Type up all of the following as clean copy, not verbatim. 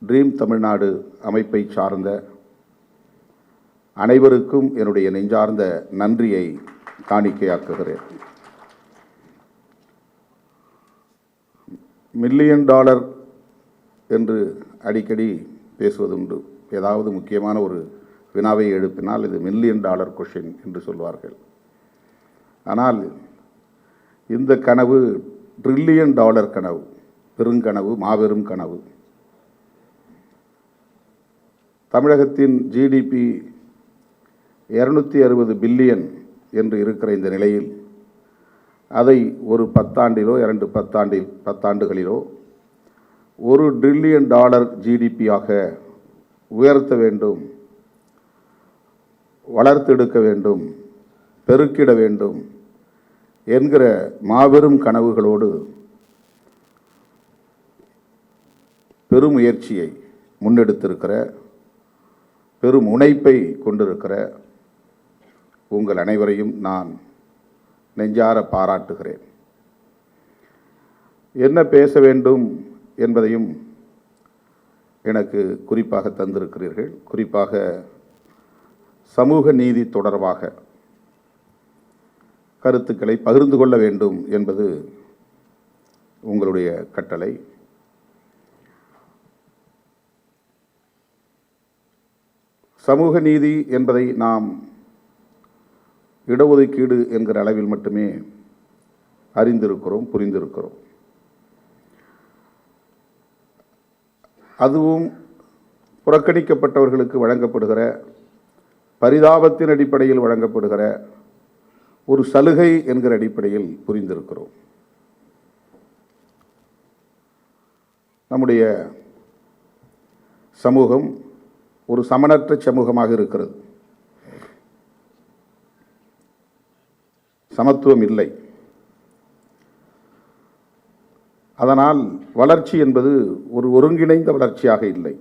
Dream Tamil Nadu அமைப்பை சார்ந்த அனைவருக்கும் என்னுடைய நெஞ்சார்ந்த நன்றியை காணிக்கையாக்குகிறேன். $1 மில்லியன் என்று அடிக்கடி பேசுவதுண்டு. ஏதாவது முக்கியமான ஒரு வினாவை எழுப்பினால் இது $1 மில்லியன் கொஷின் என்று சொல்வார்கள். ஆனால் இந்த கனவு $1 ட்ரில்லியன் கனவு, பெருங்கனவு, மாபெரும் கனவு. தமிழகத்தின் ஜிடிபி 260 பில்லியன் என்று இருக்கிற இந்த நிலையில் அதை ஒரு 10 ஆண்டிலோ 2 பத்தாண்டுகளிலோ $1 ட்ரில்லியன் ஜிடிபியாக உயர்த்த வேண்டும், வளர்த்தெடுக்க வேண்டும், பெருக்கிட வேண்டும் என்கிற மாபெரும் கனவுகளோடு பெருமுயற்சியை முன்னெடுத்திருக்கிற, பெரும் முனைப்பை கொண்டிருக்கிற உங்கள் அனைவரையும் நான் நெஞ்சார பாராட்டுகிறேன். என்ன பேச வேண்டும் என்பதையும் எனக்கு குறிப்பாக தந்திருக்கிறீர்கள். குறிப்பாக சமூக நீதி தொடர்பாக கருத்துக்களை பகிர்ந்து கொள்ள வேண்டும் என்பது உங்களுடைய கட்டளை. சமூக நீதி என்பதை நாம் இடஒதுக்கீடு என்கிற அளவில் மட்டுமே அறிந்திருக்கிறோம், புரிந்திருக்கிறோம். அதுவும் புறக்கணிக்கப்பட்டவர்களுக்கு வழங்கப்படுகிற, பரிதாபத்தின் அடிப்படையில் வழங்கப்படுகிற ஒரு சலுகை என்கிற அடிப்படையில் புரிந்திருக்கிறோம். நம்முடைய சமூகம் ஒரு சமனற்ற சமூகமாக இருக்கிறது. சமத்துவம் இல்லை. அதனால் வளர்ச்சி என்பது ஒரு ஒருங்கிணைந்த வளர்ச்சியாக இல்லை.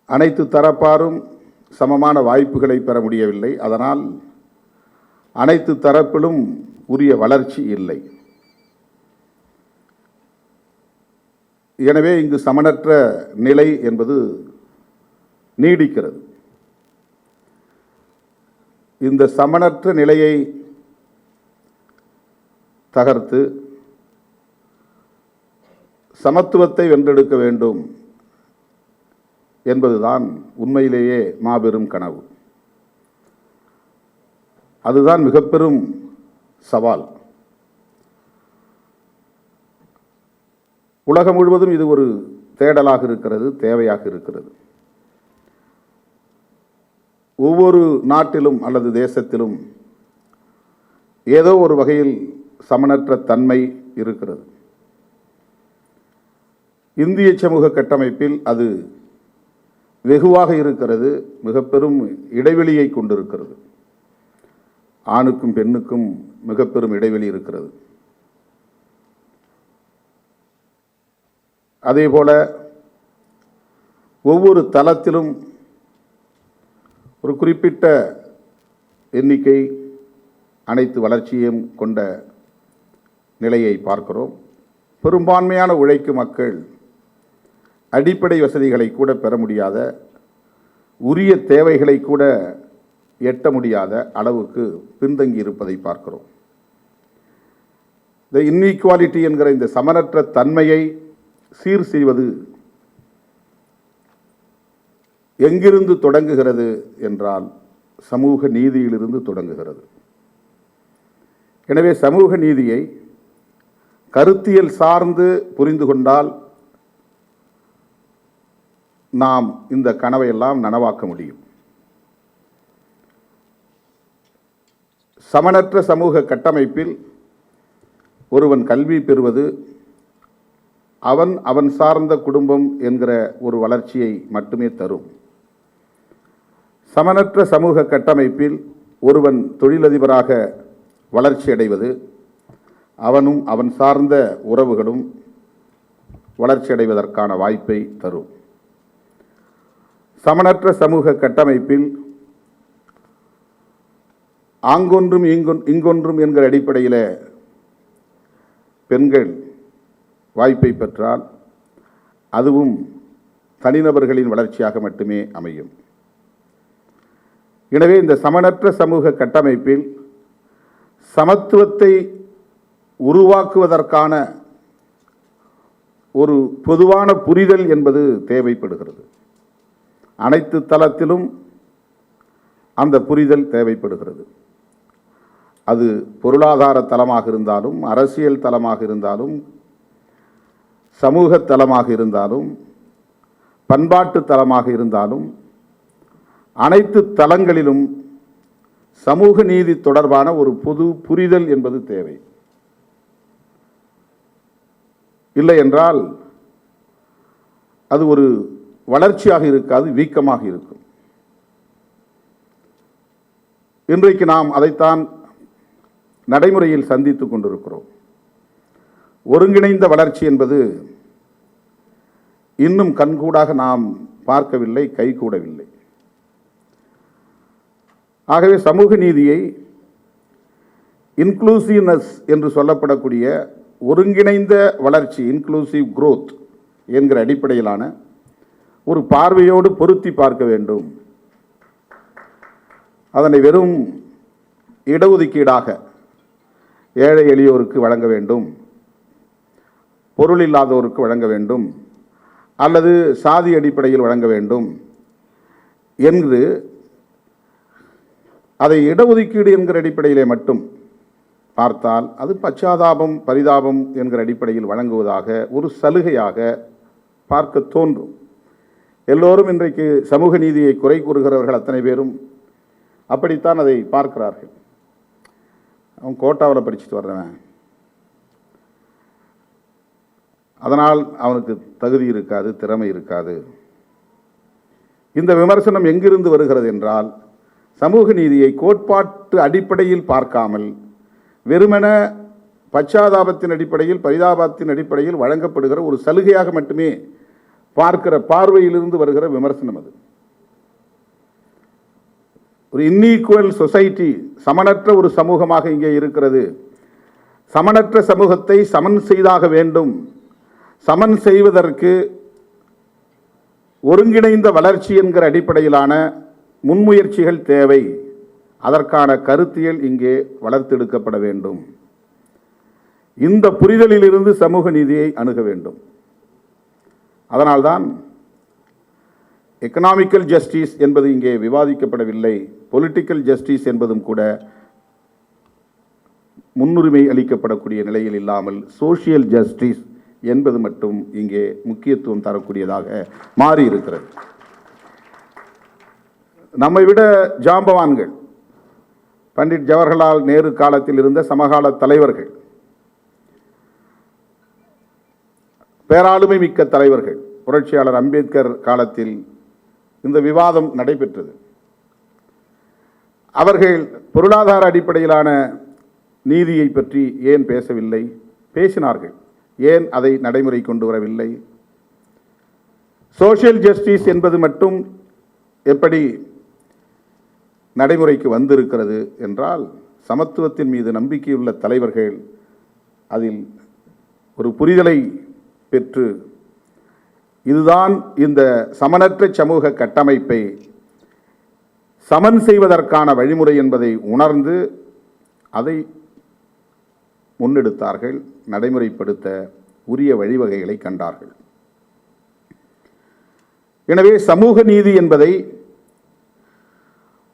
அனைத்து தரப்பாரும் சமமான வாய்ப்புகளை பெற முடியவில்லை. அதனால் அனைத்து தரப்பிலும் உரிய வளர்ச்சி இல்லை. எனவே இங்கு சமனற்ற நிலை என்பது நீடிக்கிறது. இந்த சமனற்ற நிலையை தகர்த்து சமத்துவத்தை வென்றெடுக்க வேண்டும் என்பதுதான் உண்மையிலேயே மாபெரும் கனவு. அதுதான் மிக பெரும் சவால். உலகம் முழுவதும் இது ஒரு தேடலாக இருக்கிறது, தேவையாக இருக்கிறது. ஒவ்வொரு நாட்டிலும் அல்லது தேசத்திலும் ஏதோ ஒரு வகையில் சமனற்ற தன்மை இருக்கிறது. இந்திய சமூக கட்டமைப்பில் அது வெகுவாக இருக்கிறது, மிக பெரும் இடைவெளியை கொண்டிருக்கிறது. ஆணுக்கும் பெண்ணுக்கும் மிக பெரும் இடைவெளி இருக்கிறது. அதேபோல ஒவ்வொரு தளத்திலும் ஒரு குறிப்பிட்ட எண்ணிக்கை அனைத்து வளர்ச்சியையும் கொண்ட நிலையை பார்க்கிறோம். பெரும்பான்மையான உழைக்கும் மக்கள் அடிப்படை வசதிகளை கூட பெற முடியாத, உரிய தேவைகளை கூட எட்ட முடியாத அளவுக்கு பின்தங்கி இருப்பதை பார்க்கிறோம். இந்த இன்இக்வாலிட்டி என்கிற இந்த சமனற்ற தன்மையை சீர் செய்வது எங்கிருந்து தொடங்குகிறது என்றால் சமூக நீதியிலிருந்து தொடங்குகிறது. எனவே சமூக நீதியை கருத்தியல் சார்ந்து புரிந்து கொண்டால் நாம் இந்த கனவையெல்லாம் நனவாக்க முடியும். சமனற்ற சமூக கட்டமைப்பில் ஒருவன் கல்வி பெறுவது அவன் சார்ந்த குடும்பம் என்கிற ஒரு வளர்ச்சியை மட்டுமே தரும். சமனற்ற சமூக கட்டமைப்பில் ஒருவன் தொழிலதிபராக வளர்ச்சி அடைவது அவனும் அவன் சார்ந்த உறவுகளும் வளர்ச்சி அடைவதற்கான வாய்ப்பை தரும். சமனற்ற சமூக கட்டமைப்பில் ஆங்கொன்றும் இங்கொன்றும் என்கிற அடிப்படையில் பெண்கள் வாய்ப்பை பெற்றால் அதுவும் தனிநபர்களின் வளர்ச்சியாக மட்டுமே அமையும். எனவே இந்த சமனற்ற சமூக கட்டமைப்பில் சமத்துவத்தை உருவாக்குவதற்கான ஒரு பொதுவான புரிதல் என்பது தேவைப்படுகிறது. அனைத்து தளத்திலும் அந்த புரிதல் தேவைப்படுகிறது. அது பொருளாதார தளமாக இருந்தாலும், அரசியல் தளமாக இருந்தாலும், சமூக தளமாக இருந்தாலும், பண்பாட்டு தளமாக இருந்தாலும், அனைத்து தளங்களிலும் சமூக நீதி தொடர்பான ஒரு பொது புரிதல் என்பது தேவை. இல்லை என்றால் அது ஒரு வளர்ச்சியாக இருக்காது, வீக்கமாக இருக்கும். இன்றைக்கு நாம் அதைத்தான் நடைமுறையில் சந்தித்துக் கொண்டிருக்கிறோம். ஒருங்கிணைந்த வளர்ச்சி என்பது இன்னும் கண்கூடாக நாம் பார்க்கவில்லை, கைகூடவில்லை. ஆகவே சமூக நீதியை இன்க்ளூசிவ்னஸ் என்று சொல்லப்படக்கூடிய ஒருங்கிணைந்த வளர்ச்சி, இன்க்ளூசிவ் growth என்கிற அடிப்படையிலான ஒரு பார்வையோடு பொருத்தி பார்க்க வேண்டும். அதனை வெறும் இடஒதுக்கீடாக ஏழை எளியோருக்கு வழங்க வேண்டும், பொருள் இல்லாதோருக்கு வழங்க வேண்டும், அல்லது சாதி அடிப்படையில் வழங்க வேண்டும் என்று அதை இடஒதுக்கீடு என்கிற அடிப்படையிலே மட்டும் பார்த்தால் அது பச்சாதாபம், பரிதாபம் என்கிற அடிப்படையில் வழங்குவதாக, ஒரு சலுகையாக பார்க்க தோன்றும். எல்லோரும் இன்றைக்கு சமூக நீதியை குறை கூறுகிறவர்கள் அத்தனை பேரும் அப்படித்தான் அதை பார்க்கிறார்கள். அவன் கோட்டாவில் படிச்சுட்டு வர்றவன், அதனால் அவனுக்கு தகுதி இருக்காது, திறமை இருக்காது. இந்த விமர்சனம் எங்கிருந்து வருகிறது என்றால், சமூக நீதியை கோட்பாட்டு அடிப்படையில் பார்க்காமல் வெறுமன பச்சாதாபத்தின் அடிப்படையில், பரிதாபத்தின் அடிப்படையில் வழங்கப்படுகிற ஒரு சலுகையாக மட்டுமே பார்க்கிற பார்வையிலிருந்து வருகிற விமர்சனம் அது. ஒரு இன்ஈக்குவல் சொசைட்டி, சமனற்ற ஒரு சமூகமாக இங்கே இருக்கிறது. சமனற்ற சமூகத்தை சமன் செய்தாக வேண்டும். சமன் செய்வதற்கு ஒருங்கிணைந்த வளர்ச்சி என்கிற அடிப்படையிலான முன்முயற்சிகள் தேவை. அதற்கான கருத்தியல் இங்கே வளர்த்தெடுக்கப்பட வேண்டும். இந்த புரிதலிலிருந்து சமூக நீதியை அணுக வேண்டும். அதனால்தான் எக்கனாமிக்கல் ஜஸ்டிஸ் என்பது இங்கே விவாதிக்கப்படவில்லை. பொலிட்டிக்கல் ஜஸ்டிஸ் என்பதும் கூட முன்னுரிமை அளிக்கப்படக்கூடிய நிலையில் இல்லாமல் சோஷியல் ஜஸ்டிஸ் என்பது மட்டும் இங்கே முக்கியத்துவம் தரக்கூடியதாக மாறி இருக்கிறது. நம்மை விட ஜாம்பவான்கள், பண்டிட் ஜவஹர்லால் நேரு காலத்தில் இருந்த சமகால தலைவர்கள், பேராளுமை மிக்க தலைவர்கள், புரட்சியாளர் அம்பேத்கர் காலத்தில் இந்த விவாதம் நடைபெற்றது. அவர்கள் பொருளாதார அடிப்படையிலான நீதியை பற்றி ஏன் பேசவில்லை? பேசினார்கள். ஏன் அதை நடைமுறை கொண்டு வரவில்லை? சோஷியல் ஜஸ்டிஸ் என்பது மட்டும் எப்படி நடைமுறைக்கு வந்திருக்கிறது என்றால், சமத்துவத்தின் மீது நம்பிக்கையுள்ள தலைவர்கள் அதில் ஒரு புரிதலை பெற்று, இதுதான் இந்த சமனற்ற சமூக கட்டமைப்பை சமன் செய்வதற்கான வழிமுறை என்பதை உணர்ந்து அதை முன்னெடுத்தார்கள். நடைமுறைப்படுத்த உரிய வழிவகைகளை கண்டார்கள். எனவே சமூக நீதி என்பதை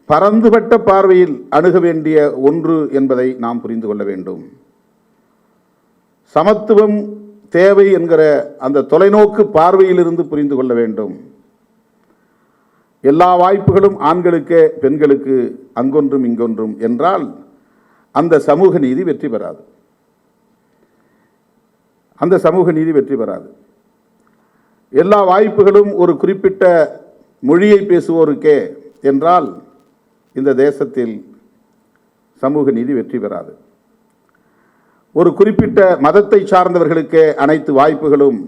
பரந்துபட்ட பார்வையில் அணுக வேண்டிய ஒன்று என்பதை நாம் புரிந்து கொள்ள வேண்டும். சமத்துவம் தேவை என்கிற அந்த தொலைநோக்கு பார்வையிலிருந்து புரிந்து கொள்ள வேண்டும். எல்லா வாய்ப்புகளும் ஆண்களுக்கே, பெண்களுக்கு அங்கொன்றும் இங்கொன்றும் என்றால் அந்த சமூக நீதி வெற்றி பெறாது. அந்த சமூக நீதி வெற்றி பெறாது. எல்லா வாய்ப்புகளும் ஒரு குறிப்பிட்ட மொழியை பேசுவோருக்கே என்றால் இந்த தேசத்தில் சமூக நீதி வெற்றி பெறாது. ஒரு குறிப்பிட்ட மதத்தை சார்ந்தவர்களுக்கே அனைத்து வாய்ப்புகளும்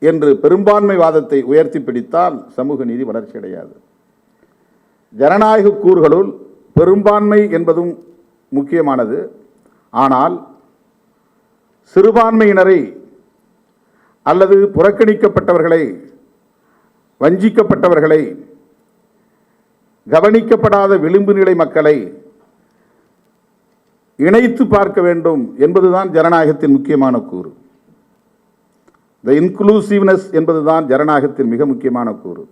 என்று பெரும்பான்மைவாதத்தை உயர்த்தி பிடித்தால் சமூக நீதி வளர்ச்சி அடையாது. ஜனநாயக கூறுகளுள் பெரும்பான்மை என்பதும் முக்கியமானது. ஆனால் சிறுபான்மையினரை அல்லது புறக்கணிக்கப்பட்டவர்களை, வஞ்சிக்கப்பட்டவர்களை, கவனிக்கப்படாத விளிம்பு நிலை மக்களை இணைத்து பார்க்க வேண்டும் என்பதுதான் ஜனநாயகத்தின் முக்கியமான கூறு. த இன்க்ளூசிவ்னஸ் என்பதுதான் ஜனநாயகத்தின் மிக முக்கியமான கூறு.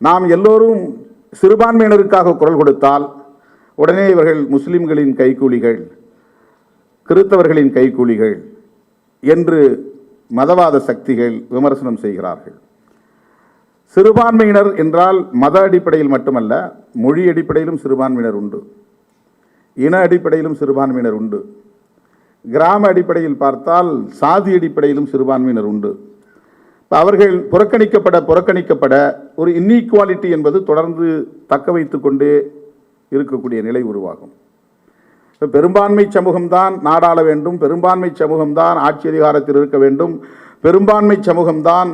நாம் எல்லோரும் சிறுபான்மையினருக்காக குரல் கொடுத்தால் உடனே இவர்கள் முஸ்லிம்களின் கைக்கூலிகள், கிறித்தவர்களின் கைக்கூலிகள் என்று மதவாத சக்திகள் விமர்சனம் செய்கிறார்கள். சிறுபான்மையினர் என்றால் மத அடிப்படையில் மட்டுமல்ல, மொழி அடிப்படையிலும் சிறுபான்மையினர் உண்டு, இன அடிப்படையிலும் சிறுபான்மையினர் உண்டு, கிராம அடிப்படையில் பார்த்தால் சாதி அடிப்படையிலும் சிறுபான்மையினர் உண்டு. அவர்கள் புறக்கணிக்கப்பட ஒரு இன்இக்வாலிட்டி என்பது தொடர்ந்து தக்க வைத்து கொண்டே இருக்கக்கூடிய நிலை உருவாகும். பெரும்பான்மை சமூகம்தான் நாடாள வேண்டும், பெரும்பான்மை சமூகம்தான் ஆட்சி அதிகாரத்தில் இருக்க வேண்டும், பெரும்பான்மை சமூகம்தான்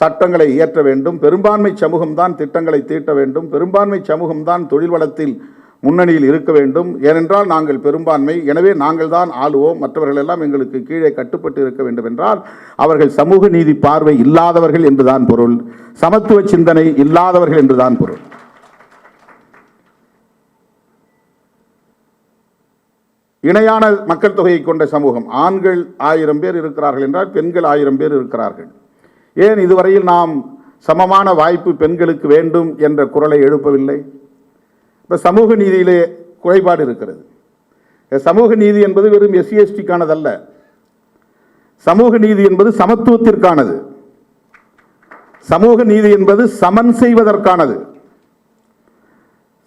சட்டங்களை இயற்ற வேண்டும், பெரும்பான்மை சமூகம்தான் திட்டங்களை தீட்ட வேண்டும், பெரும்பான்மை சமூகம்தான் தொழில் வளத்தில் முன்னணியில் இருக்க வேண்டும். ஏனென்றால் நாங்கள் பெரும்பான்மை, எனவே நாங்கள் தான் ஆளுவோம், மற்றவர்கள் எல்லாம் எங்களுக்கு கீழே கட்டுப்பட்டு இருக்க வேண்டும் என்றால் அவர்கள் சமூக நீதி பார்வை இல்லாதவர்கள் என்றுதான் பொருள், சமத்துவ சிந்தனை இல்லாதவர்கள் என்றுதான் பொருள். இணையான மக்கள் தொகையை கொண்ட சமூகம், ஆண்கள் 1000 பேர் இருக்கிறார்கள் என்றால் பெண்கள் 1000 பேர் இருக்கிறார்கள். ஏன் இதுவரையில் நாம் சமமான வாய்ப்பு பெண்களுக்கு வேண்டும் என்ற குரலை எழுப்பவில்லை? இப்போ சமூக நீதியிலே குறைபாடு இருக்கிறது. சமூக நீதி என்பது வெறும் SC/ST-க்கானதல்ல. சமூக நீதி என்பது சமத்துவத்திற்கானது. சமூக நீதி என்பது சமன் செய்வதற்கானது.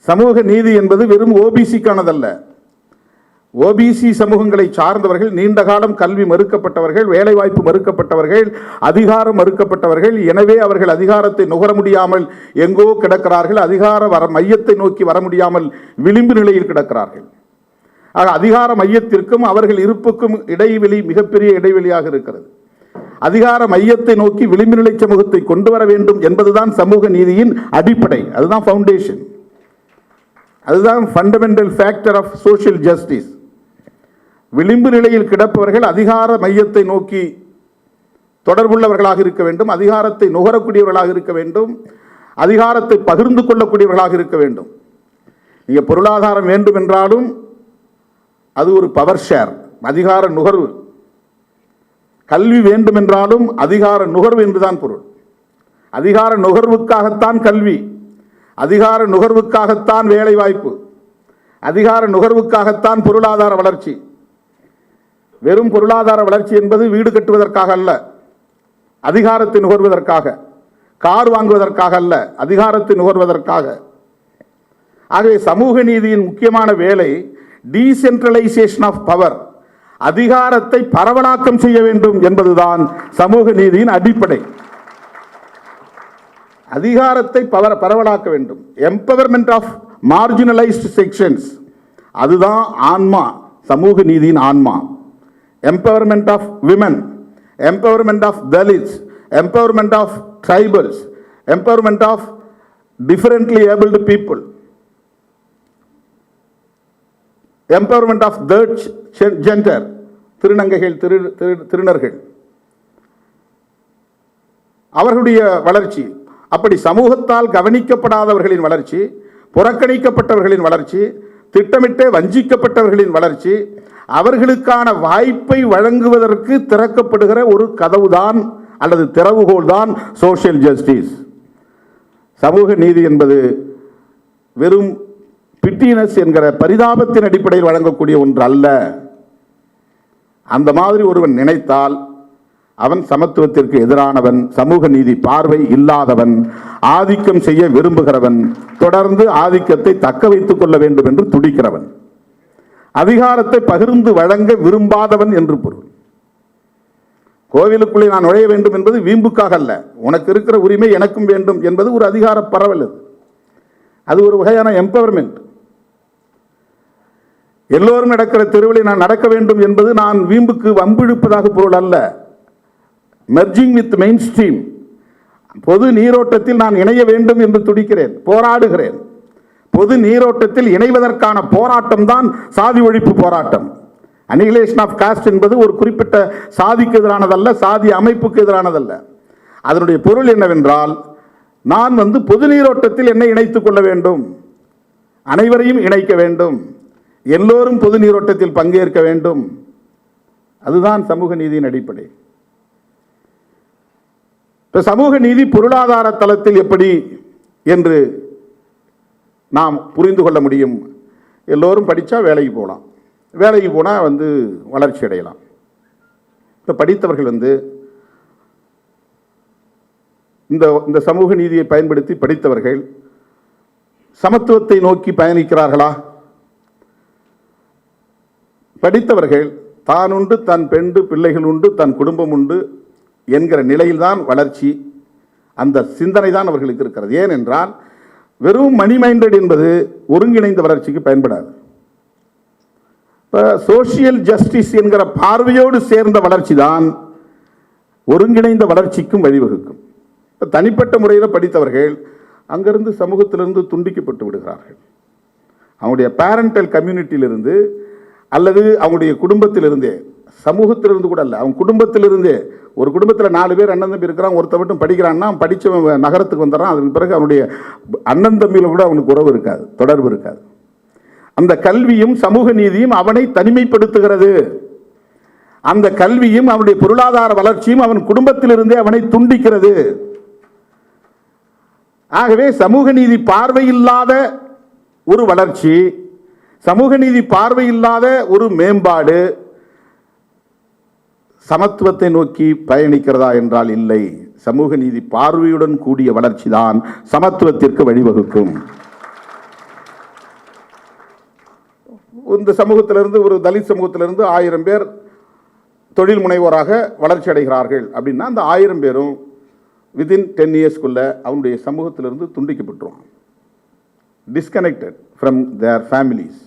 சமூக நீதி என்பது வெறும் OBC-க்கானதல்ல. OBC சமூகங்களை சார்ந்தவர்கள், நீண்ட காலம் கல்வி மறுக்கப்பட்டவர்கள், வேலைவாய்ப்பு மறுக்கப்பட்டவர்கள், அதிகாரம் மறுக்கப்பட்டவர்கள், எனவே அவர்கள் அதிகாரத்தை நுகர முடியாமல் எங்கோ கிடக்கிறார்கள், அதிகார மையத்தை நோக்கி வர முடியாமல் விளிம்பு நிலையில் கிடக்கிறார்கள். ஆக அதிகார மையத்திற்கும் அவர்கள் இருப்புக்கும் இடைவெளி மிகப்பெரிய இடைவெளியாக இருக்கிறது. அதிகார மையத்தை நோக்கி விளிம்பு நிலை சமூகத்தை கொண்டு வர வேண்டும் என்பதுதான் சமூக நீதியின் அடிப்படை. அதுதான் ஃபவுண்டேஷன், அதுதான் fundamental factor of social justice. விளிம்பு நிலையில் கிடப்பவர்கள் அதிகார மையத்தை நோக்கி தொடர்புள்ளவர்களாக இருக்க வேண்டும், அதிகாரத்தை நுகரக்கூடியவர்களாக இருக்க வேண்டும், அதிகாரத்தை பகிர்ந்து கொள்ளக்கூடியவர்களாக இருக்க வேண்டும். நீங்க பொருளாதாரம் வேண்டும் என்றாலும் அது ஒரு பவர் ஷேர், அதிகார நுகர்வு. கல்வி வேண்டும் என்றாலும் அதிகார நுகர்வு என்றுதான் பொருள். அதிகார நுகர்வுக்காகத்தான் கல்வி, அதிகார நுகர்வுக்காகத்தான் வேலை வாய்ப்பு, அதிகார நுகர்வுக்காகத்தான் பொருளாதார வளர்ச்சி. வெறும் பொருளாதார வளர்ச்சி என்பது வீடு கட்டுவதற்காக அல்ல, அதிகாரத்தை நுகர்வதற்காக, கார் வாங்குவதற்காக அல்ல, அதிகாரத்தை நுகர்வதற்காக. ஆகவே சமூக நீதியின் முக்கியமான வேலை டீசென்ட்ரலைசேஷன் ஆஃப் பவர், அதிகாரத்தை பரவலாக்கம் செய்ய வேண்டும் என்பதுதான் சமூக நீதியின் அடிப்படை. அதிகாரத்தை பரவலாக்க வேண்டும். எம்பவர்மெண்ட் ஆஃப் மார்ஜினலைஸ்டு செக்ஷன்ஸ், அதுதான் ஆன்மா, சமூக நீதியின் ஆன்மா. Empowerment of women, empowerment of Dalits, empowerment of tribals, empowerment of differently abled people, empowerment of third gender, திருநங்கைகள், திருநர்கள், அவர்களுடைய வளர்ச்சி. அப்படி சமூகத்தால் கவனிக்கப்படாதவர்களின் வளர்ச்சி, புறக்கணிக்கப்பட்டவர்களின் வளர்ச்சி, திட்டமிட்டே வஞ்சிக்கப்பட்டவர்களின் வளர்ச்சி, அவர்களுக்கான வாய்ப்பை வழங்குவதற்கு திறக்கப்படுகிற ஒரு கதவுதான் அல்லது திறவுகோல் தான் சோஷியல் ஜஸ்டிஸ். சமூக நீதி என்பது வெறும் பிட்டினஸ் என்கிற பரிதாபத்தின் அடிப்படையில் வழங்கக்கூடிய ஒன்று அல்ல. அந்த மாதிரி ஒருவன் நினைத்தால் அவன் சமத்துவத்திற்கு எதிரானவன், சமூக நீதி பார்வை இல்லாதவன், ஆதிக்கம் செய்ய விரும்புகிறவன், தொடர்ந்து ஆதிக்கத்தை தக்க வைத்துக் கொள்ள வேண்டும் என்று துடிக்கிறவன், அதிகாரத்தை பகிர்ந்து வழங்க விரும்பாதவன் என்று பொருள். கோவிலுக்குள்ளே நான் நுழைய வேண்டும் என்பது வீம்புக்காக அல்ல, உனக்கு இருக்கிற உரிமை எனக்கும் வேண்டும் என்பது ஒரு அதிகார பரவல். அது ஒரு வகையான எம்பவர்மெண்ட். எல்லோரும் நடக்கிற தெருவில் நான் நடக்க வேண்டும் என்பது நான் வீம்புக்கு வம்பிழுப்பதாக பொருள் அல்ல. மெர்ஜிங் வித் மெயின் ஸ்ட்ரீம், பொது நீரோட்டத்தில் நான் இணைய வேண்டும் என்று துடிக்கிறேன், போராடுகிறேன். பொது நீரோட்டத்தில் இணைவதற்கான போராட்டம் தான் சாதி ஒழிப்பு போராட்டம். அனிகிலேஷன் ஆஃப் காஸ்ட் என்பது ஒரு குறிப்பிட்ட சாதிக்கு எதிரானதல்ல, சாதி அமைப்புக்கு எதிரானதல்ல. அதனுடைய பொருள் என்னவென்றால், நான் பொது நீரோட்டத்தில் என்னை இணைத்துக் கொள்ள வேண்டும், அனைவரையும் இணைக்க வேண்டும், எல்லோரும் பொது நீரோட்டத்தில் பங்கேற்க வேண்டும். அதுதான் சமூக நீதியின் அடிப்படை. சமூக நீதி பொருளாதார தளத்தில் எப்படி என்று நாம் புரிந்து கொள்ள முடியும்? எல்லோரும் படித்தா வேலைக்கு போகலாம், வேலைக்கு போனால் வளர்ச்சி அடையலாம். இப்போ படித்தவர்கள் இந்த சமூக நீதியை பயன்படுத்தி படித்தவர்கள் சமத்துவத்தை நோக்கி பயணிக்கிறார்களா? படித்தவர்கள் தான் உண்டு, தன் பெண்டு பிள்ளைகள் உண்டு, தன் குடும்பம் உண்டு என்கிற நிலையில்தான் வளர்ச்சி, அந்த சிந்தனை தான் அவர்களுக்கு இருக்கிறது. ஏனென்றால் வெறும் மணி மைண்டட் என்பது ஒருங்கிணைந்த வளர்ச்சிக்கு பயன்படாது. இப்போ சோசியல் ஜஸ்டிஸ் என்கிற பார்வையோடு சேர்ந்த வளர்ச்சி தான் ஒருங்கிணைந்த வளர்ச்சிக்கும் வழிவகுக்கும். இப்போ தனிப்பட்ட முறையில் படித்தவர்கள் அங்கிருந்து சமூகத்திலிருந்து துண்டிக்கப்பட்டு விடுகிறார்கள். அவங்களுடைய பேரண்டல் கம்யூனிட்டியிலிருந்து அல்லது அவங்களுடைய குடும்பத்திலிருந்தே, சமூகத்திலிருந்து கூட அல்ல, அவங்க குடும்பத்திலிருந்தே. ஒரு குடும்பத்தில் 4 பேர் அண்ணன் தம்பி இருக்கிறான், ஒருத்த மட்டும் படிக்கிறான்னா படித்தவன் நகரத்துக்கு வந்துடுறான். அதன் பிறகு அவனுடைய அண்ணன் தம்பியில் கூட அவனுக்கு உறவு இருக்காது, தொடர்பு இருக்காது. அந்த கல்வியும் சமூக நீதியும் அவனை தனிமைப்படுத்துகிறது. அந்த கல்வியும் அவனுடைய பொருளாதார வளர்ச்சியும் அவன் குடும்பத்திலிருந்தே அவனை துண்டிக்கிறது. ஆகவே சமூக நீதி பார்வையில்லாத ஒரு வளர்ச்சி, சமூக நீதி பார்வையில்லாத ஒரு மேம்பாடு சமத்துவத்தை நோக்கி பயணிக்கிறதா என்றால் இல்லை. சமூக நீதி பார்வையுடன் கூடிய வளர்ச்சி தான் சமத்துவத்திற்கு வழிவகுக்கும். இந்த சமூகத்திலிருந்து, ஒரு தலித் சமூகத்திலிருந்து 1000 பேர் தொழில் முனைவோராக வளர்ச்சி அடைகிறார்கள் அப்படின்னா அந்த 1000 பேரும் வித்தின் 10 இயர்ஸ்க்குள்ள அவனுடைய சமூகத்திலிருந்து துண்டிக்கப்பட்டுருவான், டிஸ்கனெக்டட் ஃப்ரம் தேர் ஃபேமிலிஸ்.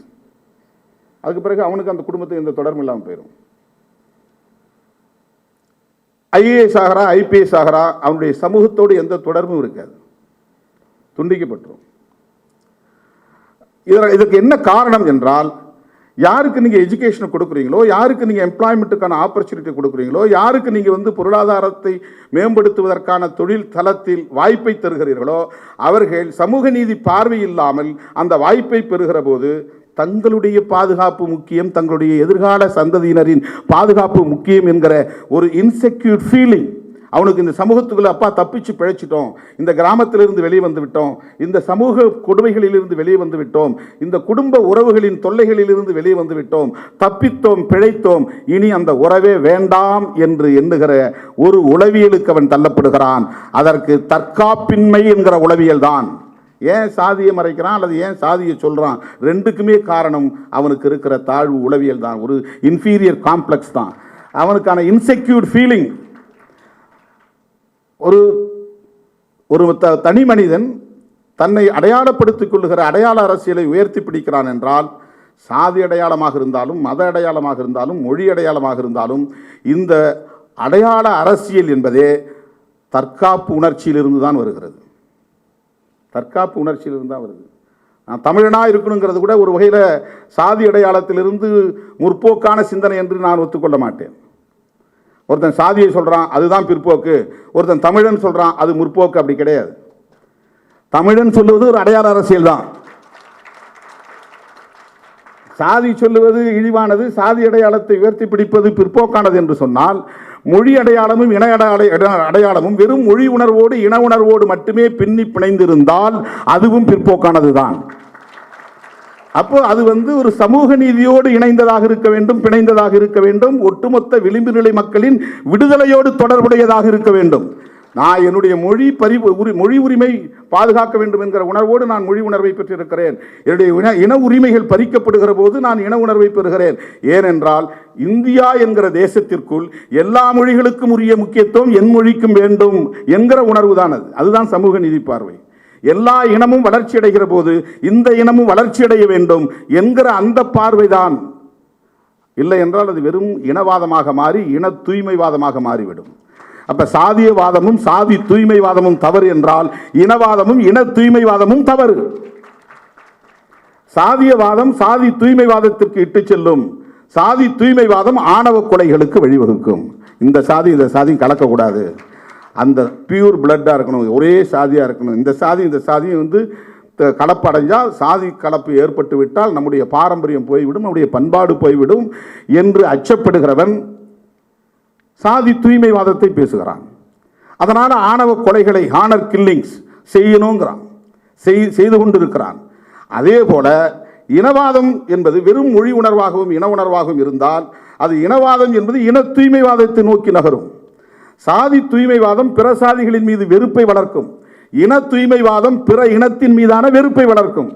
அதுக்கு பிறகு அவனுக்கு அந்த குடும்பத்துக்கு எந்த தொடர்பு இல்லாமல் போயிடும். ஐஏஎஸ் ஆகிறா, ஐபிஎஸ் ஆகிறா, அவனுடைய சமூகத்தோடு எந்த தொடர்பும் இருக்காது, துண்டிக்கப்பட்டுரும். இதற்கு என்ன காரணம் என்றால், யாருக்கு நீங்கள் எஜுகேஷன் கொடுக்குறீங்களோ, யாருக்கு நீங்கள் எம்ப்ளாய்மெண்ட்டுக்கான ஆப்பர்ச்சுனிட்டி கொடுக்குறீங்களோ, யாருக்கு நீங்கள் பொருளாதாரத்தை மேம்படுத்துவதற்கான தொழில் தளத்தில் வாய்ப்பை தருகிறீர்களோ, அவர்கள் சமூக நீதி பார்வை இல்லாமல் அந்த வாய்ப்பை பெறுகிற போது தங்களுடைய பாதுகாப்பு முக்கியம், தங்களுடைய எதிர்கால சந்ததியினரின் பாதுகாப்பு முக்கியம் என்கிற ஒரு இன்செக்யூர் ஃபீலிங் அவனுக்கு, இந்த சமூகத்துக்குள்ள அப்பா தப்பிச்சு பிழைச்சிட்டோம், இந்த கிராமத்திலிருந்து வெளியே வந்து விட்டோம், இந்த சமூக கொடுமைகளிலிருந்து வெளியே வந்து விட்டோம், இந்த குடும்ப உறவுகளின் தொல்லைகளிலிருந்து வெளியே வந்து விட்டோம், தப்பித்தோம், பிழைத்தோம், இனி அந்த உறவே வேண்டாம் என்று எண்ணுகிற ஒரு உளவியலுக்கு அவன் தள்ளப்படுகிறான். அதற்கு தற்காப்பின்மை என்கிற உளவியல் தான். ஏன் சாதியை மறைக்கிறான் அல்லது ஏன் சாதியை சொல்றான்? ரெண்டுக்குமே காரணம் அவனுக்கு இருக்கிற தாழ்வு உளவியல் தான், ஒரு இன்ஃபீரியர் காம்ப்ளெக்ஸ் தான், அவனுக்கான இன்செக்யூர் ஃபீலிங். ஒரு தனி மனிதன் தன்னை அடையாளப்படுத்திக் கொள்ளுகிற அடையாள அரசியலை உயர்த்தி பிடிக்கிறான் என்றால், சாதி அடையாளமாக இருந்தாலும், மத அடையாளமாக இருந்தாலும், மொழி அடையாளமாக இருந்தாலும், இந்த அடையாள அரசியல் என்பதே தற்காப்பு உணர்ச்சியிலிருந்து தான் வருகிறது. தற்காப்பு உணர்ச்சியிலிருந்து தான் வருது. நான் தமிழனாக இருக்கணுங்கிறது கூட ஒரு வகையில் சாதி அடையாளத்திலிருந்து முற்போக்கான சிந்தனை என்று நான் ஒத்துக்கொள்ள மாட்டேன். ஒருத்தன் சாதியை சொல்கிறான், அதுதான் பிற்போக்கு. ஒருத்தன் தமிழன் சொல்கிறான், அது முற்போக்கு. அப்படி கிடையாது. தமிழன் சொல்லுவது ஒரு அடையாள அரசியல் தான். சாதி சொல்லுவது இழிவானது, சாதி அடையாளத்தை உயர்த்தி பிடிப்பது பிற்போக்கானது என்று சொன்னால், மொழி அடையாளமும் இன அடையாளமும் வெறும் மொழி உணர்வோடு இன உணர்வோடு மட்டுமே பின்னி பிணைந்திருந்தால் அதுவும் பிற்போக்கானது தான். அப்போ அது ஒரு சமூக நீதியோடு இணைந்ததாக இருக்க வேண்டும், பிணைந்ததாக இருக்க வேண்டும், ஒட்டுமொத்த விளிம்பு நிலை மக்களின் விடுதலையோடு தொடர்புடையதாக இருக்க வேண்டும். நான் என்னுடைய மொழி உரிமை பாதுகாக்க வேண்டும் என்கிற உணர்வோடு நான் மொழி உணர்வை பெற்றிருக்கிறேன். என்னுடைய இன உரிமைகள் பறிக்கப்படுகிற போது நான் இன உணர்வை பெறுகிறேன். ஏனென்றால் இந்தியா என்கிற தேசத்திற்குள் எல்லா மொழிகளுக்கும் உரிய முக்கியத்துவம் என் மொழிக்கும் வேண்டும் என்கிற உணர்வு தான் அது. அதுதான் சமூக நீதி பார்வை. எல்லா இனமும் வளர்ச்சி அடைகிற போது இந்த இனமும் வளர்ச்சி அடைய வேண்டும் என்கிற அந்த பார்வைதான். இல்லை என்றால் அது வெறும் இனவாதமாக மாறி இன தூய்மைவாதமாக மாறிவிடும். அப்ப சாதியவாதமும் சாதி தூய்மைவாதமும் தவறு என்றால் இனவாதமும் இன தூய்மைவாதமும் தவறு. சாதியவாதம் சாதி தூய்மைவாதத்திற்கு இட்டு செல்லும், சாதி தூய்மைவாதம் ஆணவ கொலைகளுக்கு வழிவகுக்கும். இந்த சாதி கலக்கக்கூடாது, அந்த பியூர் பிளட்டாக இருக்கணும், ஒரே சாதியாக இருக்கணும். இந்த சாதியும் வந்து கலப்படைஞ்சால், சாதி கலப்பு ஏற்பட்டு விட்டால் நம்முடைய பாரம்பரியம் போய்விடும், நம்முடைய பண்பாடு போய்விடும் என்று அச்சப்படுகிறவன் சாதி தூய்மைவாதத்தை பேசுகிறான். அதனால் ஆணவ கொலைகளை, ஹானர் கில்லிங்ஸ் செய்யணுங்கிறான், செய்து கொண்டிருக்கிறான். அதே போல இனவாதம் என்பது வெறும் மொழி உணர்வாகவும் இன உணர்வாகவும் இருந்தால், அது இனவாதம் என்பது இன தூய்மைவாதத்தை நோக்கி நகரும். சாதி தூய்மைவாதம் பிற சாதிகளின் மீது வெறுப்பை வளர்க்கும். இன தூய்மைவாதம் பிற இனத்தின் மீதான வெறுப்பை வளர்க்கும்.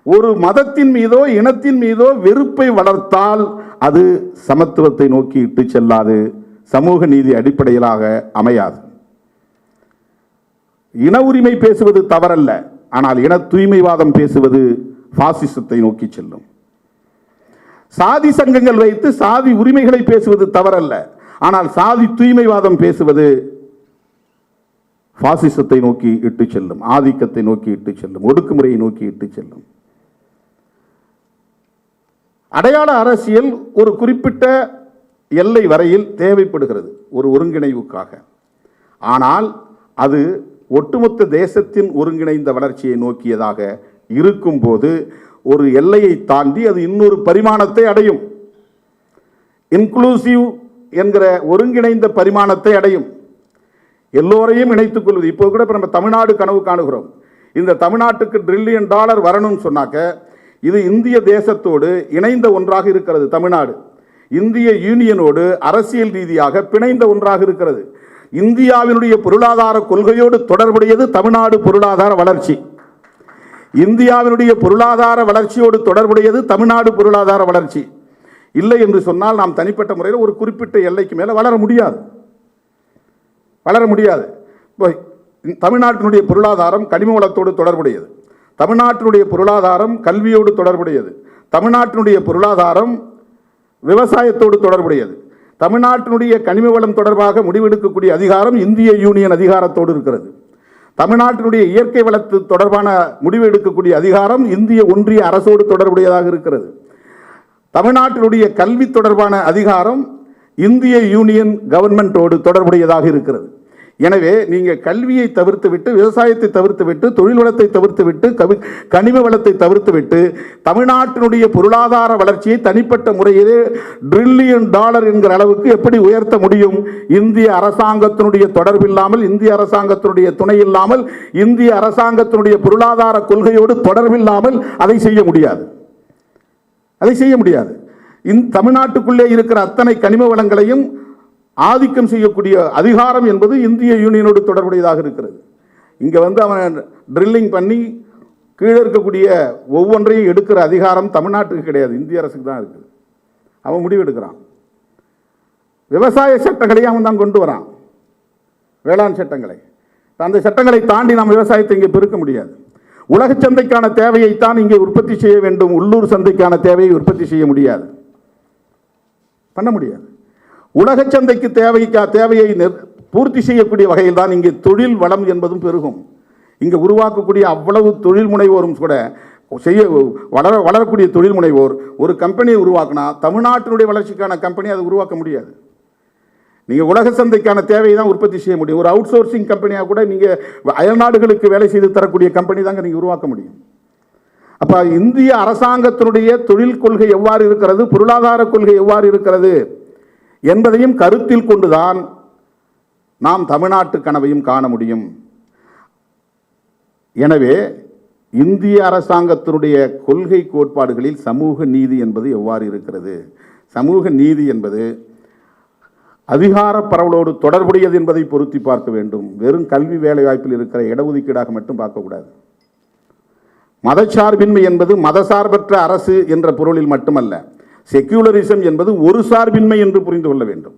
ஒரு மதத்தின் மீதோ இனத்தின் மீதோ வெறுப்பை வளர்த்தால் அது சமத்துவத்தை நோக்கி இட்டு செல்லாது, சமூக நீதி அடிப்படையிலாக அமையாது. இன உரிமை பேசுவது தவறல்ல, ஆனால் இன தூய்மைவாதம் பேசுவது பாசிசத்தை நோக்கி செல்லும். சாதி சங்கங்கள் வைத்து சாதி உரிமைகளை பேசுவது தவறல்ல, ஆனால் சாதி தூய்மைவாதம் பேசுவது பாசிசத்தை நோக்கி இட்டு செல்லும், ஆதிக்கத்தை நோக்கி இட்டு செல்லும், ஒடுக்குமுறையை நோக்கி இட்டு செல்லும். அடையாள அரசியல் ஒரு குறிப்பிட்ட எல்லை வரையில் தேவைப்படுகிறது ஒரு ஒருங்கிணைவுக்காக. ஆனால் அது ஒட்டுமொத்த தேசத்தின் ஒருங்கிணைந்த வளர்ச்சியை நோக்கியதாக இருக்கும்போது ஒரு எல்லையை தாண்டி அது இன்னொரு பரிமாணத்தை அடையும். இன்க்ளூசிவ் என்கிற ஒருங்கிணைந்த பரிமாணத்தை அடையும். எல்லோரையும் இணைத்துக் கொள்வது. இப்போ கூட நம்ம தமிழ்நாடு கனவு காணுகிறோம். இந்த தமிழ்நாட்டுக்கு $1 trillion வரணும்னு சொன்னாக்க, இது இந்திய தேசத்தோடு இணைந்த ஒன்றாக இருக்கிறது. தமிழ்நாடு இந்திய யூனியனோடு அரசியல் ரீதியாக பிணைந்த ஒன்றாக இருக்கிறது. இந்தியாவினுடைய பொருளாதார கொள்கையோடு தொடர்புடையது தமிழ்நாடு பொருளாதார வளர்ச்சி. இந்தியாவினுடைய பொருளாதார வளர்ச்சியோடு தொடர்புடையது தமிழ்நாடு பொருளாதார வளர்ச்சி. இல்லை என்று சொன்னால் நாம் தனிப்பட்ட முறையில் ஒரு குறிப்பிட்ட எல்லைக்கு மேலே வளர முடியாது. இப்போ தமிழ்நாட்டினுடைய பொருளாதாரம் கனிம வளத்தோடு தொடர்புடையது, தமிழ்நாட்டினுடைய பொருளாதாரம் கல்வியோடு தொடர்புடையது, தமிழ்நாட்டினுடைய பொருளாதாரம் விவசாயத்தோடு தொடர்புடையது. தமிழ்நாட்டினுடைய கனிம வளம் தொடர்பாக முடிவெடுக்கக்கூடிய அதிகாரம் இந்திய யூனியன் அதிகாரத்தோடு இருக்கிறது. தமிழ்நாட்டினுடைய இயற்கை வளத்து தொடர்பான முடிவு எடுக்கக்கூடிய அதிகாரம் இந்திய ஒன்றிய அரசோடு தொடர்புடையதாக இருக்கிறது. தமிழ்நாட்டினுடைய கல்வி தொடர்பான அதிகாரம் இந்திய யூனியன் கவர்மெண்டோடு தொடர்புடையதாக இருக்கிறது. எனவே நீங்கள் கல்வியை தவிர்த்துவிட்டு, விவசாயத்தை தவிர்த்துவிட்டு, தொழில் வளத்தை தவிர்த்துவிட்டு, கனிம வளத்தை தவிர்த்துவிட்டு தமிழ்நாட்டினுடைய பொருளாதார வளர்ச்சியை தனிப்பட்ட முறையிலே $1 trillion என்கிற அளவுக்கு எப்படி உயர்த்த முடியும்? இந்திய அரசாங்கத்தினுடைய தொடர்பில்லாமல், இந்திய அரசாங்கத்தினுடைய துணை இல்லாமல், இந்திய அரசாங்கத்தினுடைய பொருளாதார கொள்கையோடு தொடர்பில்லாமல் அதை செய்ய முடியாது. தமிழ்நாட்டுக்குள்ளே இருக்கிற அத்தனை கனிம வளங்களையும் ஆதிக்கம் செய்யக்கூடிய அதிகாரம் என்பது இந்திய யூனியனோடு தொடர்புடையதாக இருக்கிறது. இங்கே அவன் ட்ரில்லிங் பண்ணி கீழே இருக்கக்கூடிய ஒவ்வொன்றையும் எடுக்கிற அதிகாரம் தமிழ்நாட்டுக்கு கிடையாது, இந்திய அரசுக்கு தான் இருக்குது. அவன் முடிவு எடுக்கிறான். விவசாய சட்டங்களையும் அவன் தான் கொண்டு வரான், வேளாண் சட்டங்களை. அந்த சட்டங்களை தாண்டி நாம் விவசாயத்தை இங்கே பெருக்க முடியாது. உலக சந்தைக்கான தேவையைத்தான் இங்கே உற்பத்தி செய்ய வேண்டும், உள்ளூர் சந்தைக்கான தேவையை உற்பத்தி செய்ய முடியாது, பண்ண முடியாது. உலக சந்தைக்கு தேவையை பூர்த்தி செய்யக்கூடிய வகையில் தான் இங்கே தொழில் வளம் என்பதும் பெருகும். இங்கே உருவாக்கக்கூடிய அவ்வளவு தொழில் முனைவோரும் கூட வளரக்கூடிய தொழில் முனைவோர் ஒரு கம்பெனியை உருவாக்கினா தமிழ்நாட்டினுடைய வளர்ச்சிக்கான கம்பெனி அதை உருவாக்க முடியாது. நீங்கள் உலக சந்தைக்கான தேவையை தான் உற்பத்தி செய்ய முடியும். ஒரு அவுட் சோர்சிங் கம்பெனியாக கூட நீங்கள் அயல்நாடுகளுக்கு வேலை செய்து தரக்கூடிய கம்பெனி தாங்க நீங்கள் உருவாக்க முடியும். அப்போ இந்திய அரசாங்கத்தினுடைய தொழில் கொள்கை எவ்வாறு இருக்கிறது, பொருளாதார கொள்கை எவ்வாறு இருக்கிறது என்பதையும் கருத்தில் கொண்டுதான் நாம் தமிழ்நாட்டு கனவையும் காண முடியும். எனவே இந்திய அரசாங்கத்தினுடைய கொள்கை கோட்பாடுகளில் சமூக நீதி என்பது எவ்வாறு இருக்கிறது? சமூக நீதி என்பது அதிகார பரவலோடு தொடர்புடையது என்பதை பொருத்தி பார்க்க வேண்டும். வெறும் கல்வி வேலைவாய்ப்பில் இருக்கிற இடஒதுக்கீடாக மட்டும் பார்க்கக்கூடாது. மதச்சார்பின்மை என்பது மதசார்பற்ற அரசு என்ற பொருளில் மட்டுமல்ல. செக்யூலரிசம் என்பது ஒரு சார்பின்மை என்று புரிந்து கொள்ள வேண்டும்.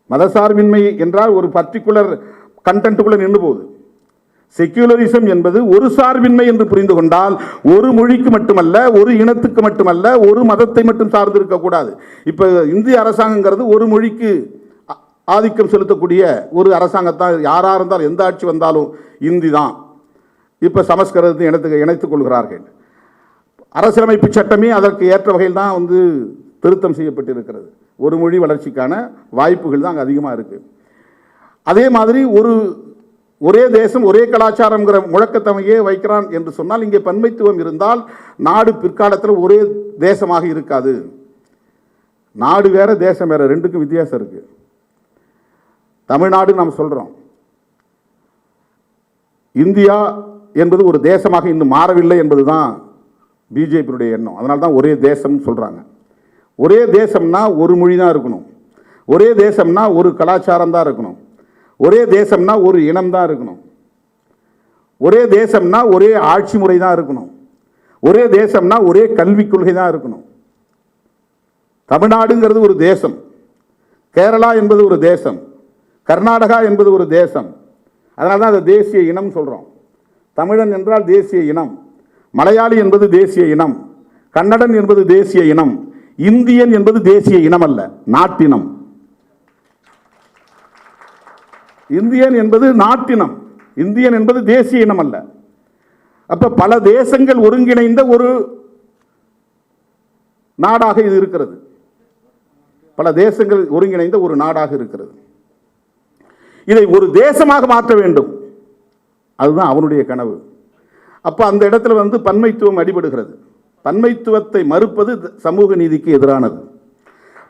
மதசார்பின்மை என்றால் ஒரு பர்டிகுலர் கண்டென்ட்டுக்குள்ள நின்று போகுது. செக்யூலரிசம் என்பது ஒரு சார்பின்மை என்று புரிந்து கொண்டால் ஒரு மொழிக்கு மட்டுமல்ல, ஒரு இனத்துக்கு மட்டுமல்ல, ஒரு மதத்தை மட்டும் சார்ந்து இருக்கக்கூடாது. இப்போ இந்திய அரசாங்கங்கிறது ஒரு மொழிக்கு ஆதிக்கம் செலுத்தக்கூடிய ஒரு அரசாங்கத்தான். யாராக இருந்தாலும், எந்த ஆட்சி வந்தாலும் இந்தி தான். இப்போ சமஸ்கிருதத்தை இணைத்துக் கொள்கிறார்கள். அரசியலமைப்பு சட்டமே அதற்கு ஏற்ற வகையில் தான் திருத்தம் செய்யப்பட்டிருக்கிறது. ஒரு மொழி வளர்ச்சிக்கான வாய்ப்புகள் தான் அங்கே அதிகமாக இருக்குது. அதே மாதிரி ஒரே தேசம் ஒரே கலாச்சாரம்ங்கிற முழக்கத்தமையே வைக்கிறான் என்று சொன்னால் இங்கே பன்மைத்துவம் இருந்தால் நாடு பிற்காலத்தில் ஒரே தேசமாக இருக்காது. நாடு வேற தேசம் வேற, ரெண்டுக்கும் வித்தியாசம் இருக்கு. தமிழ்நாடு நாம் சொல்றோம், இந்தியா என்பது ஒரு தேசமாக இன்னும் மாறவில்லை என்பதுதான் பிஜேபியுடைய எண்ணம். அதனால தான் ஒரே தேசம் சொல்றாங்க. ஒரே தேசம்னா ஒரு மொழி தான் இருக்கணும், ஒரே தேசம்னா ஒரு கலாச்சாரம் தான் இருக்கணும், ஒரே தேசம்னா ஒரு இனம் தான் இருக்கணும், ஒரே தேசம்னா ஒரே ஆட்சி முறை தான் இருக்கணும், ஒரே தேசம்னா ஒரே கல்விக் கொள்கை தான் இருக்கணும். தமிழ்நாடுங்கிறது ஒரு தேசம், கேரளா என்பது ஒரு தேசம், கர்நாடகா என்பது ஒரு தேசம். அதனால தான் அதை தேசிய இனம் சொல்கிறோம். தமிழன் என்றால் தேசிய இனம், மலையாளி என்பது தேசிய இனம், கன்னடன் என்பது தேசிய இனம், இந்தியன் என்பது தேசிய இனம் அல்ல, நாட்டினம். இந்தியன் என்பது நாட்டினம், இந்தியன் என்பது தேசிய இனம் அல்ல. அப்ப பல தேசங்கள் ஒருங்கிணைந்த ஒரு நாடாக இது இருக்கிறது. பல தேசங்கள் ஒருங்கிணைந்த ஒரு நாடாக இருக்கிறது. இதை ஒரு தேசமாக மாற்ற வேண்டும், அதுதான் அவனுடைய கனவு. அப்ப அந்த இடத்துல பன்மைத்துவம் அடிபடுகிறது. பன்மைத்துவத்தை மறுப்பது சமூக நீதிக்கு எதிரானது,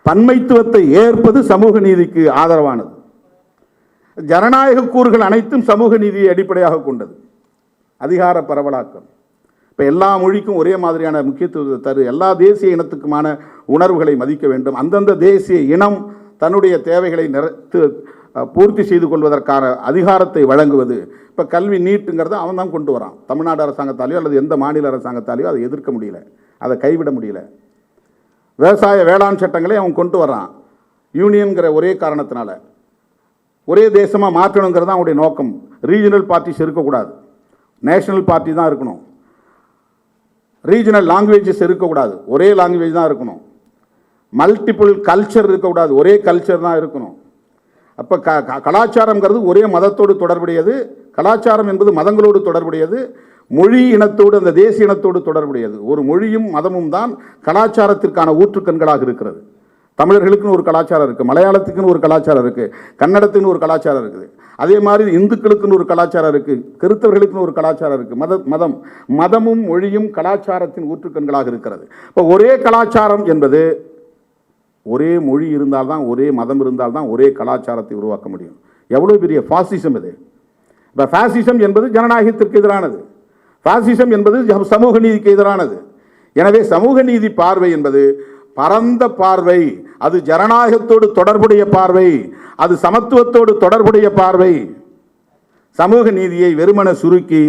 பன்மைத்துவத்தை ஏற்பது சமூக நீதிக்கு ஆதரவானது. ஜனநாயக கூறுகள் அனைத்தும் சமூக நீதியை அடிப்படையாக கொண்டது. அதிகார பரவலாக்கம், இப்போ எல்லா மொழிக்கும் ஒரே மாதிரியான முக்கியத்துவத்தை தரு, எல்லா தேசிய இனத்துக்குமான உணர்வுகளை மதிக்க வேண்டும். அந்தந்த தேசிய இனம் தன்னுடைய தேவைகளை பூர்த்தி செய்து கொள்வதற்கான அதிகாரத்தை வழங்குவது. இப்போ கல்வி நீட்டுங்கிறத அவன் தான் கொண்டு வரான். தமிழ்நாடு அரசாங்கத்தாலேயோ அல்லது எந்த மாநில அரசாங்கத்தாலேயோ அதை எதிர்க்க முடியல, அதை கைவிட முடியல. விவசாய வேளாண் சட்டங்களை அவன் கொண்டு வரான், யூனியன்கிற ஒரே காரணத்தினால. ஒரே தேசமாக மாற்றணுங்கிறது தான் அவனுடைய நோக்கம். ரீஜனல் பார்ட்டிஸ் இருக்கக்கூடாது, நேஷனல் பார்ட்டி தான் இருக்கணும். ரீஜனல் லாங்குவேஜஸ் இருக்கக்கூடாது, ஒரே லாங்குவேஜ் தான் இருக்கணும். மல்டிபிள் கல்ச்சர் இருக்கக்கூடாது, ஒரே கல்ச்சர் தான் இருக்கணும். அப்போ கலாச்சாரங்கிறது ஒரே மதத்தோடு தொடர்புடையது, கலாச்சாரம் என்பது மதங்களோடு தொடர்புடையது, மொழி இனத்தோடு அந்த தேசிய இனத்தோடு தொடர்புடையது. ஒரு மொழியும் மதமும் தான் கலாச்சாரத்திற்கான ஊற்றுக்கண்களாக இருக்கிறது. தமிழர்களுக்குன்னு ஒரு கலாச்சாரம் இருக்குது, மலையாளத்துக்குன்னு ஒரு கலாச்சாரம் இருக்குது, கன்னடத்துக்குன்னு ஒரு கலாச்சாரம் இருக்குது. அதே மாதிரி இந்துக்களுக்குன்னு ஒரு கலாச்சாரம் இருக்குது, கிறிஸ்தவர்களுக்குன்னு ஒரு கலாச்சாரம் இருக்குது. மதமும் மொழியும் கலாச்சாரத்தின் ஊற்றுக்கண்களாக இருக்கிறது. இப்போ ஒரே கலாச்சாரம் என்பது, ஒரே மொழி இருந்தால்தான், ஒரே மதம் இருந்தால்தான் ஒரே கலாச்சாரத்தை உருவாக்க முடியும். எவ்வளோ பெரிய ஃபாசிசம் இது! இப்போ ஃபாசிசம் என்பது ஜனநாயகத்திற்கு எதிரானது, ஃபாசிசம் என்பது சமூக நீதிக்கு எதிரானது. எனவே சமூக நீதி பார்வை என்பது பரந்த பார்வை, அது ஜனநாயகத்தோடு தொடர்புடைய பார்வை, அது சமத்துவத்தோடு தொடர்புடைய பார்வை. சமூக நீதியை வெறுமன சுருக்கி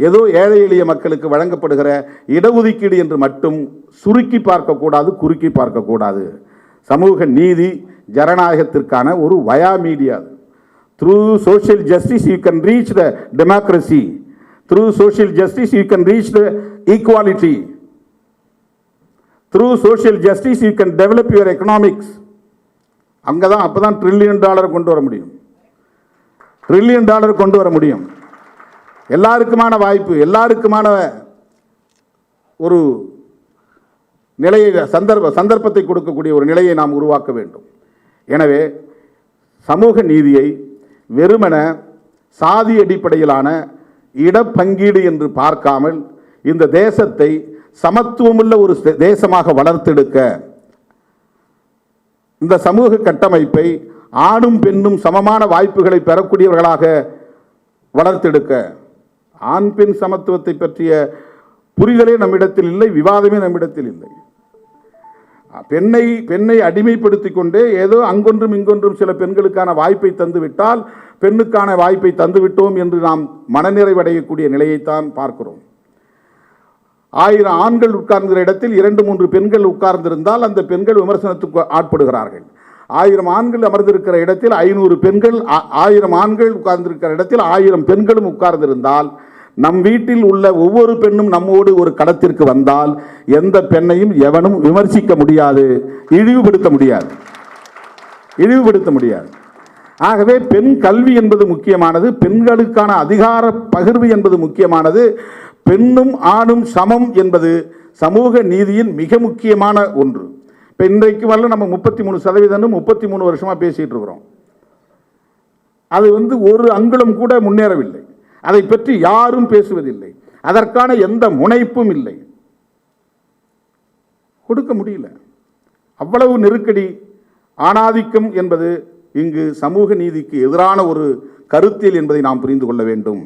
ஏதோ ஏழை எளிய மக்களுக்கு வழங்கப்படுகிற இடஒதுக்கீடு என்று மட்டும் சுருக்கி பார்க்கக்கூடாது, குறுக்கி பார்க்கக்கூடாது. சமூக நீதி ஜனநாயகத்திற்கான ஒரு via media. Through social justice you can reach the democracy, through social justice you can reach the equality, through social justice you can develop your economics. அங்கதான் அப்பதான் $1 trillion கொண்டு வர முடியும், $1 trillion கொண்டு வர முடியும். எல்லாருக்குமான வாய்ப்பு, எல்லாருக்குமான ஒரு நிலையை, சந்தர்ப்பத்தை கொடுக்கக்கூடிய ஒரு நிலையை நாம் உருவாக்க வேண்டும். எனவே சமூக நீதியை வெறுமன சாதி அடிப்படையிலான இடப்பங்கீடு என்று பார்க்காமல் இந்த தேசத்தை சமத்துவமுள்ள ஒரு தேசமாக வளர்த்தெடுக்க, இந்த சமூக கட்டமைப்பை ஆணும் பெண்ணும் சமமான வாய்ப்புகளை பெறக்கூடியவர்களாக வளர்த்தெடுக்க, ஆண் பெண் சமத்துவத்தை பற்றிய புரிதலே நம்மிடத்தில் இல்லை, விவாதமே நம்மிடத்தில் இல்லை. பெண்ணை அடிமைப்படுத்தி கொண்டே ஏதோ அங்கொன்றும் இங்கொன்றும் சில பெண்களுக்கான வாய்ப்பை தந்துவிட்டால், பெண்ணுக்கான வாய்ப்பை தந்துவிட்டோம் என்று நாம் மனநிறைவடையக்கூடிய நிலையைத்தான் பார்க்கிறோம். 1000 ஆண்கள் உட்கார்ந்த இடத்தில் 2-3 பெண்கள் உட்கார்ந்திருந்தால் அந்த பெண்கள் விமர்சனத்துக்கு ஆட்படுகிறார்கள். 1000 ஆண்கள் அமர்ந்திருக்கிற இடத்தில் 500 பெண்கள், 1000 ஆண்கள் உட்கார்ந்திருக்கிற இடத்தில் 1000 பெண்களும் உட்கார்ந்திருந்தால், நம் வீட்டில் உள்ள ஒவ்வொரு பெண்ணும் நம்மோடு ஒரு களத்திற்கு வந்தால் எந்த பெண்ணையும் எவனும் விமர்சிக்க முடியாது, இழிவுபடுத்த முடியாது. ஆகவே பெண் கல்வி என்பது முக்கியமானது, பெண்களுக்கான அதிகார பகிர்வு என்பது முக்கியமானது. பெண்ணும் ஆணும் சமம் என்பது சமூக நீதியின் மிக முக்கியமான ஒன்று. இப்போ இன்றைக்கு வரல நம்ம 33% 33 வருஷமா பேசிட்டு இருக்கிறோம். அது ஒரு அங்குலம் கூட முன்னேறவில்லை. அதை பற்றி யாரும் பேசுவதில்லை. அதற்கான எந்த முனைப்பும் இல்லை. கொடுக்க முடியல. அவ்வளவு நெருக்கடி. ஆணாதிக்கம் என்பது இங்கு சமூக நீதிக்கு எதிரான ஒரு கருத்தியல் என்பதை நாம் புரிந்து கொள்ள வேண்டும்.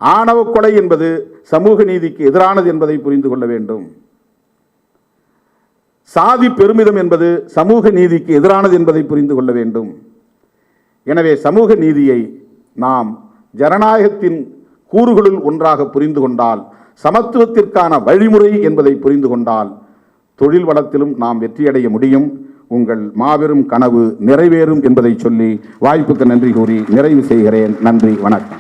ஆணவ கொலை என்பது சமூக நீதிக்கு எதிரானது என்பதை புரிந்து கொள்ள வேண்டும். சாதி பெருமிதம் என்பது சமூக நீதிக்கு எதிரானது என்பதை புரிந்து கொள்ள வேண்டும். எனவே சமூக நீதியை நாம் ஜனநாயகத்தின் கூறுகளுள் ஒன்றாக புரிந்து கொண்டால், சமத்துவத்திற்கான வழிமுறை என்பதை புரிந்து கொண்டால், தொழில் வளத்திலும் நாம் வெற்றியடைய முடியும். உங்கள் மாபெரும் கனவு நிறைவேறும் என்பதை சொல்லி வாய்ப்புக்கு நன்றி கூறி நிறைவு செய்கிறேன். நன்றி, வணக்கம்.